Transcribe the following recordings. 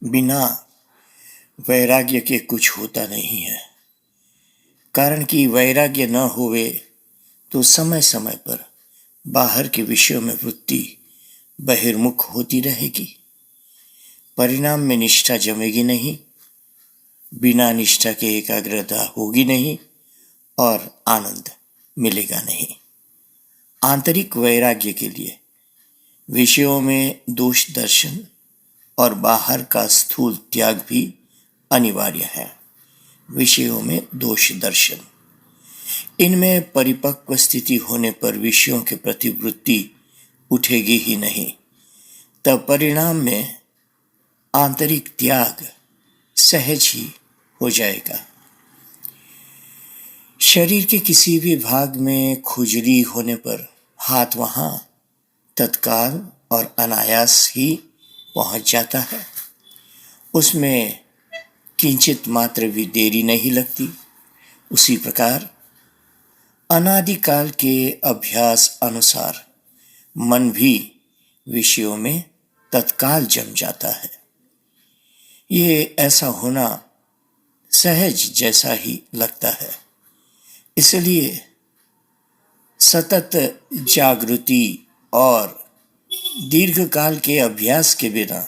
बिना वैराग्य के कुछ होता नहीं है। कारण कि वैराग्य न होवे तो समय समय पर बाहर के विषयों में वृत्ति बहिर्मुख होती रहेगी। परिणाम में निष्ठा जमेगी नहीं, बिना निष्ठा के एकाग्रता होगी नहीं और आनंद मिलेगा नहीं। आंतरिक वैराग्य के लिए विषयों में दोष दर्शन और बाहर का स्थूल त्याग भी अनिवार्य है। विषयों में दोष दर्शन, इनमें परिपक्व स्थिति होने पर विषयों के प्रति वृत्ति उठेगी ही नहीं। तब परिणाम में आंतरिक त्याग सहज ही हो जाएगा। शरीर के किसी भी भाग में खुजली होने पर हाथ वहां तत्काल और अनायास ही पहुंच जाता है। उसमें किंचित मात्र भी देरी नहीं लगती। उसी प्रकार अनादिकाल के अभ्यास अनुसार मन भी विषयों में तत्काल जम जाता है। ये ऐसा होना सहज जैसा ही लगता है। इसलिए सतत जागृति और दीर्घकाल के अभ्यास के बिना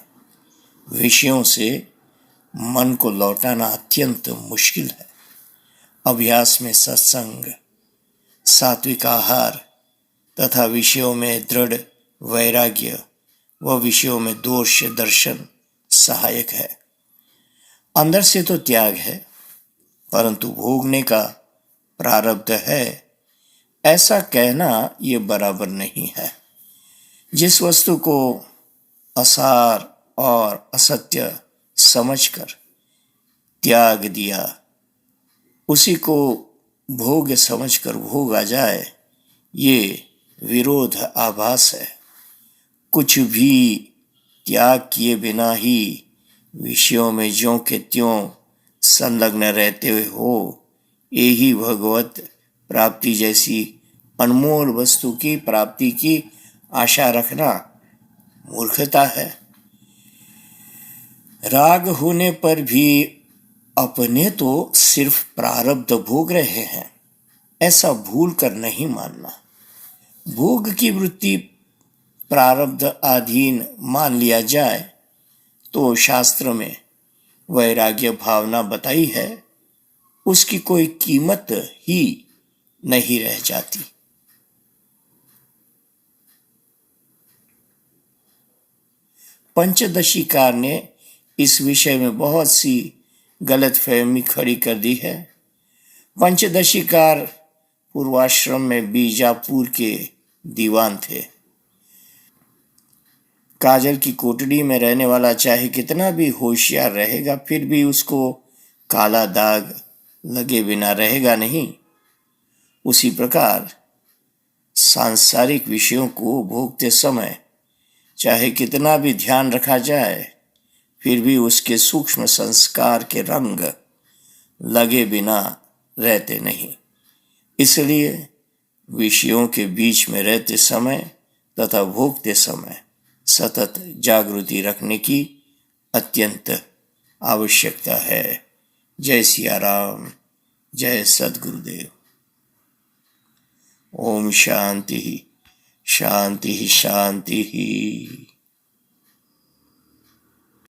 विषयों से मन को लौटाना अत्यंत मुश्किल है। अभ्यास में सत्संग, सात्विक आहार तथा विषयों में दृढ़ वैराग्य व विषयों में दोष दर्शन सहायक है। अंदर से तो त्याग है, परंतु भोगने का प्रारब्ध है, ऐसा कहना ये बराबर नहीं है। जिस वस्तु को असार और असत्य समझकर त्याग दिया, उसी को भोग समझकर भोग आ जाए, ये विरोध आभास है। कुछ भी त्याग किए बिना ही विषयों में ज्यों के त्यों संलग्न रहते हुए हो, यही भगवत प्राप्ति जैसी अनमोल वस्तु की प्राप्ति की आशा रखना मूर्खता है। राग होने पर भी अपने तो सिर्फ प्रारब्ध भोग रहे हैं, ऐसा भूल कर नहीं मानना। भोग की वृत्ति प्रारब्ध अधीन मान लिया जाए तो शास्त्र में वैराग्य भावना बताई है, उसकी कोई कीमत ही नहीं रह जाती। पंचदशीकार ने इस विषय में बहुत सी गलतफहमी खड़ी कर दी है। पंचदशीकार पूर्वाश्रम में बीजापुर के दीवान थे। काजल की कोठरी में रहने वाला चाहे कितना भी होशियार रहेगा, फिर भी उसको काला दाग लगे बिना रहेगा नहीं। उसी प्रकार सांसारिक विषयों को भोगते समय चाहे कितना भी ध्यान रखा जाए, फिर भी उसके सूक्ष्म संस्कार के रंग लगे बिना रहते नहीं। इसलिए विषयों के बीच में रहते समय तथा भोगते समय सतत जागृति रखने की अत्यंत आवश्यकता है। जय सिया राम, जय सद्गुरुदेव। ओम शांति शांति शांति।